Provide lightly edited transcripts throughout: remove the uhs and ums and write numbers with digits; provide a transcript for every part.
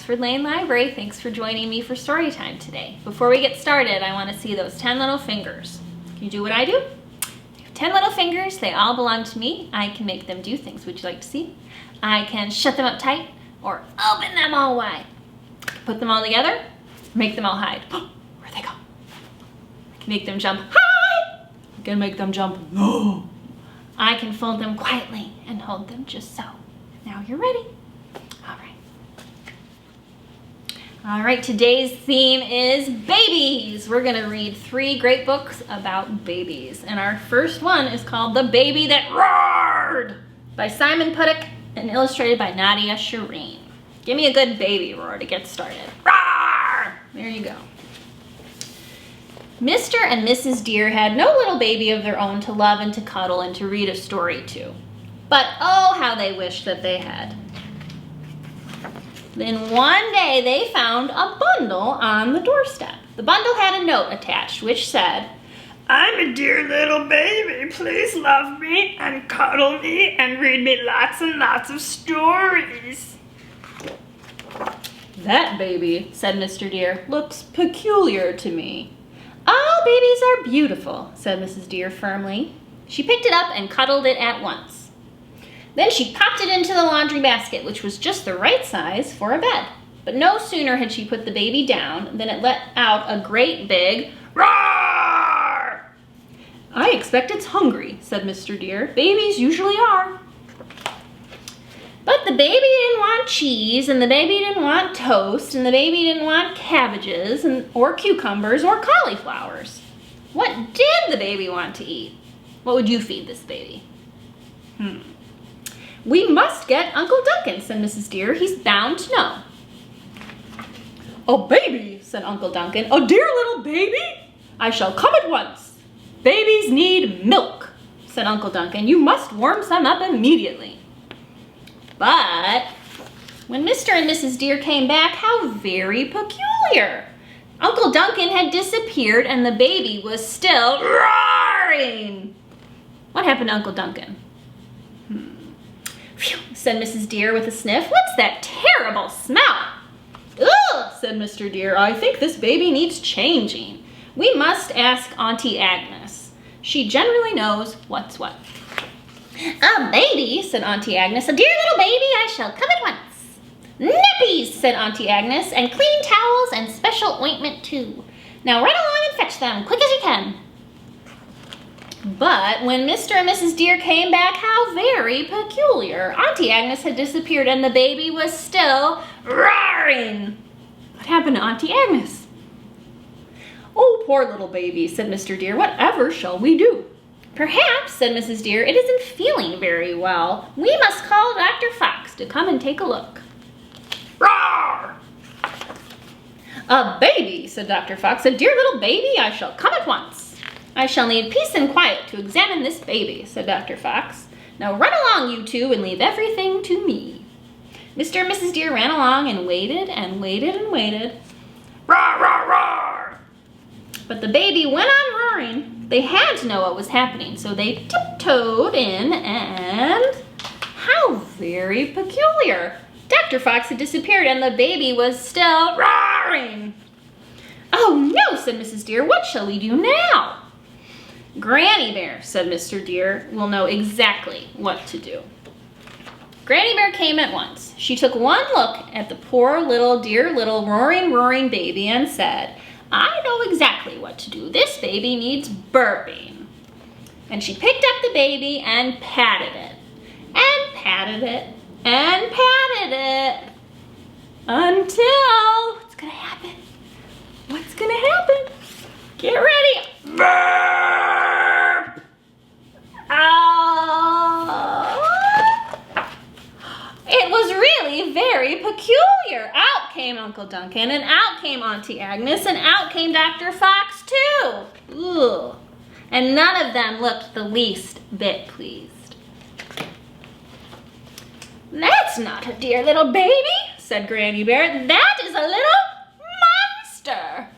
Oxford Lane Library. Thanks for joining me for Storytime today. Before we get started, I want to see those 10 little fingers. Can you do what I do? 10 little fingers, they all belong to me. I can make them do things. Would you like to see? I can shut them up tight or open them all wide. Put them all together, make them all hide. Where'd they go? I can make them jump high. I can make them jump low. I can fold them quietly and hold them just so. Now you're ready. All right, today's theme is babies. We're gonna read 3 great books about babies. And our first one is called The Baby That Roared by Simon Puddick and illustrated by Nadia Shireen. Give me a good baby roar to get started. Roar! There you go. Mr. and Mrs. Deer had no little baby of their own to love and to cuddle and to read a story to. But oh, how they wished that they had. Then one day they found a bundle on the doorstep. The bundle had a note attached which said, "I'm a dear little baby. Please love me and cuddle me and read me lots and lots of stories." "That baby," said Mr. Deer, "looks peculiar to me." "All babies are beautiful," said Mrs. Deer firmly. She picked it up and cuddled it at once. Then she popped it into the laundry basket, which was just the right size for a bed. But no sooner had she put the baby down than it let out a great big roar. "I expect it's hungry," said Mr. Deer. "Babies usually are." But the baby didn't want cheese, and the baby didn't want toast, and the baby didn't want cabbages or cucumbers or cauliflowers. What did the baby want to eat? What would you feed this baby? "We must get Uncle Duncan," said Mrs. Deer. "He's bound to know." "A baby," said Uncle Duncan. "A dear little baby? I shall come at once." "Babies need milk," said Uncle Duncan. "You must warm some up immediately." But when Mr. and Mrs. Deer came back, how very peculiar. Uncle Duncan had disappeared and the baby was still roaring. What happened to Uncle Duncan? "Phew," said Mrs. Deer with a sniff. "What's that terrible smell?" "Ugh," said Mr. Deer. "I think this baby needs changing. We must ask Auntie Agnes. She generally knows what's what." "A baby," said Auntie Agnes. "A dear little baby. I shall come at once." "Nappies," said Auntie Agnes, "and clean towels and special ointment too. Now run along and fetch them, quick as you can." But when Mr. and Mrs. Deer came back, how very peculiar. Auntie Agnes had disappeared and the baby was still roaring. What happened to Auntie Agnes? "Oh, poor little baby," said Mr. Deer. "Whatever shall we do?" "Perhaps," said Mrs. Deer, "it isn't feeling very well. We must call Dr. Fox to come and take a look." Roar! "A baby," said Dr. Fox. "A dear little baby. I shall come at once." "I shall need peace and quiet to examine this baby," said Dr. Fox. "Now run along, you two, and leave everything to me." Mr. and Mrs. Deer ran along and waited and waited and waited. Roar, roar, roar! But the baby went on roaring. They had to know what was happening, so they tiptoed in and... how very peculiar. Dr. Fox had disappeared and the baby was still roaring. "Oh no," said Mrs. Deer. "What shall we do now?" "Granny Bear," said Mr. Deer, "will know exactly what to do." Granny Bear came at once. She took one look at the poor little, dear little, roaring baby and said, "I know exactly what to do. This baby needs burping." And she picked up the baby and patted it, and patted it, and patted it, until... what's gonna happen? What's gonna happen? Get ready. Burp! It was really very peculiar. Out came Uncle Duncan, and out came Auntie Agnes, and out came Dr. Fox too. Ugh. And none of them looked the least bit pleased. "That's not a dear little baby," said Granny Bear. "That is a little monster."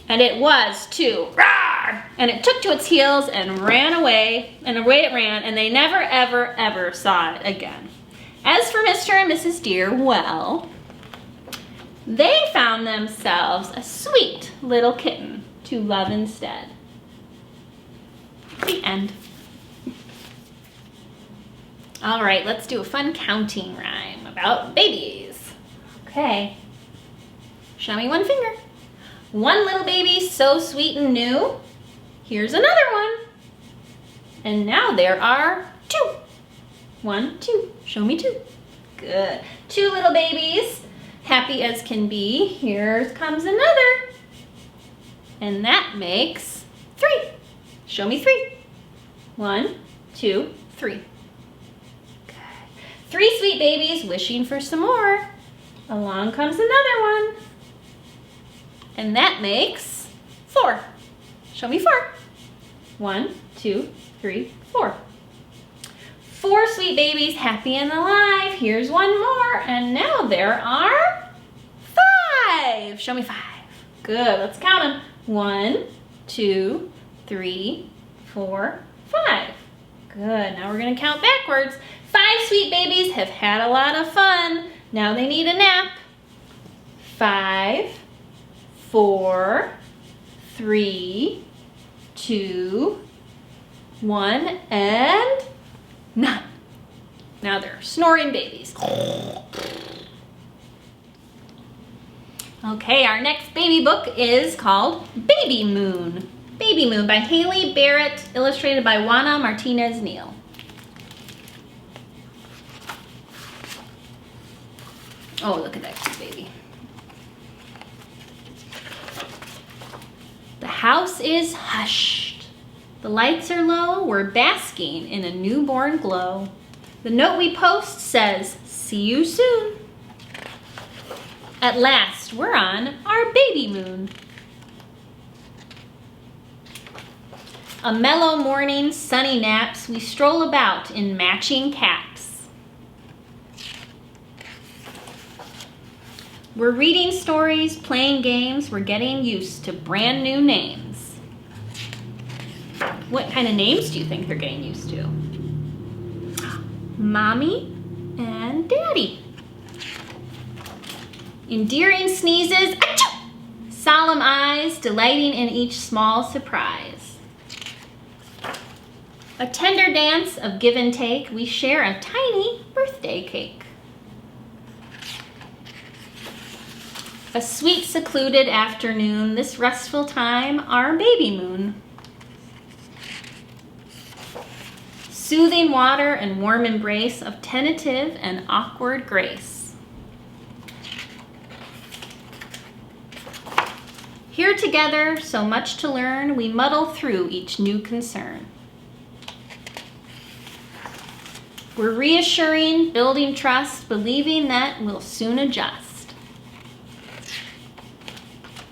And it was too. Rawr! And it took to its heels and ran away, and away it ran, and they never, ever, ever saw it again. As for Mr. and Mrs. Deer, well, they found themselves a sweet little kitten to love instead. The end. All right, let's do a fun counting rhyme about babies. Okay. Show me one finger. One little baby so sweet and new. Here's another one. And now there are two. 1, 2. Show me 2. Good. 2 little babies, happy as can be. Here comes another. And that makes 3. Show me 3. 1, 2, 3. Good. 3 sweet babies wishing for some more. Along comes another one. And that makes 4. Show me 4. 1, 2, 3, 4. 4 sweet babies, happy and alive. Here's one more, and now there are 5. Show me 5. Good, let's count them. 1, 2, 3, 4, 5. Good, now we're gonna count backwards. 5 sweet babies have had a lot of fun. Now they need a nap. 5, 4, 3, 2, 1, and none. Now they're snoring babies. Okay, our next baby book is called Baby Moon. Baby Moon by Haley Barrett, illustrated by Juana Martinez Neal. Oh, look at that cute baby. The house is hushed. The lights are low. We're basking in a newborn glow. The note we post says, "See you soon." At last, we're on our baby moon. A mellow morning, sunny naps, we stroll about in matching caps. We're reading stories, playing games, we're getting used to brand new names. What kind of names do you think they're getting used to? Mommy and Daddy. Endearing sneezes, achoo! Solemn eyes, delighting in each small surprise. A tender dance of give and take, we share a tiny birthday cake. A sweet secluded afternoon, this restful time, our baby moon. Soothing water and warm embrace of tentative and awkward grace. Here together, so much to learn, we muddle through each new concern. We're reassuring, building trust, believing that we'll soon adjust.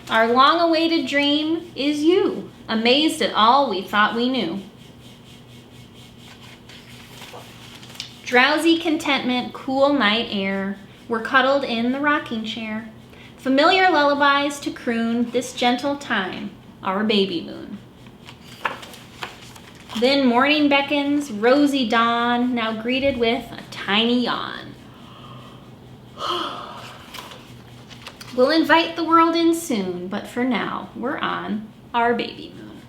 Our long-awaited dream is you, amazed at all we thought we knew. Drowsy contentment, cool night air, we're cuddled in the rocking chair. Familiar lullabies to croon this gentle time, our baby moon. Then morning beckons, rosy dawn, now greeted with a tiny yawn. We'll invite the world in soon, but for now, we're on our baby moon.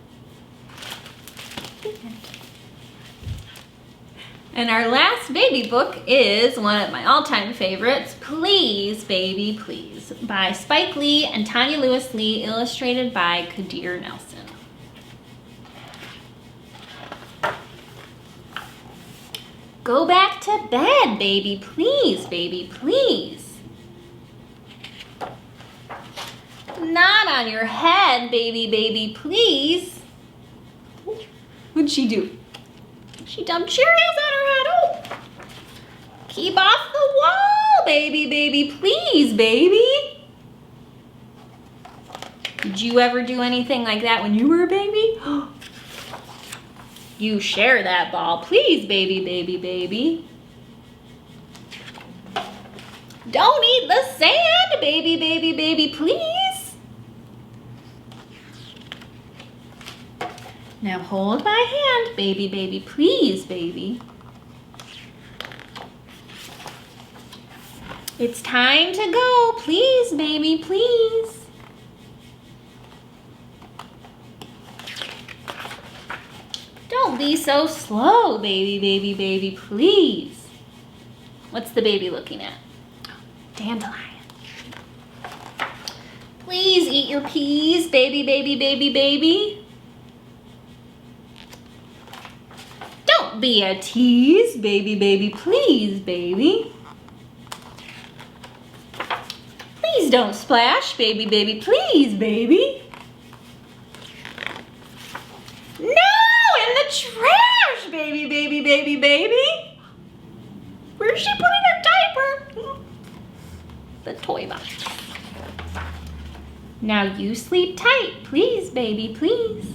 And our last baby book is one of my all-time favorites, Please, Baby, Please, by Spike Lee and Tanya Lewis Lee, illustrated by Kadir Nelson. Go back to bed, baby, please, baby, please. Not on your head, baby, baby, please. What'd she do? She dumped Cheerios on her head. Oh. Keep off the wall, baby, baby, please, baby. Did you ever do anything like that when you were a baby? You share that ball, please, baby, baby, baby. Don't eat the sand, baby, baby, baby, please. Now hold my hand, baby, baby, please, baby. It's time to go. Please, baby, please. Don't be so slow, baby, baby, baby, please. What's the baby looking at? Dandelion. Please eat your peas, baby, baby, baby, baby. Don't be a tease, baby, baby, please, baby. Please don't splash, baby, baby, please, baby. No, in the trash, baby, baby, baby, baby. Where's she putting her diaper? The toy box. Now you sleep tight, please, baby, please.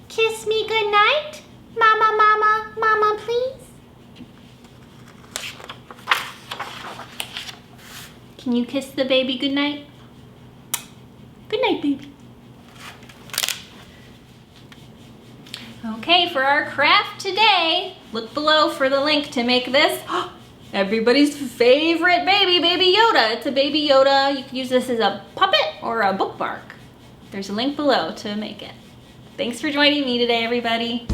Kiss me goodnight, mama, mama, mama, please. Can you kiss the baby goodnight? Good night, baby. Okay, for our craft today, look below for the link to make this everybody's favorite baby, Baby Yoda. It's a Baby Yoda. You can use this as a puppet or a bookmark. There's a link below to make it. Thanks for joining me today, everybody.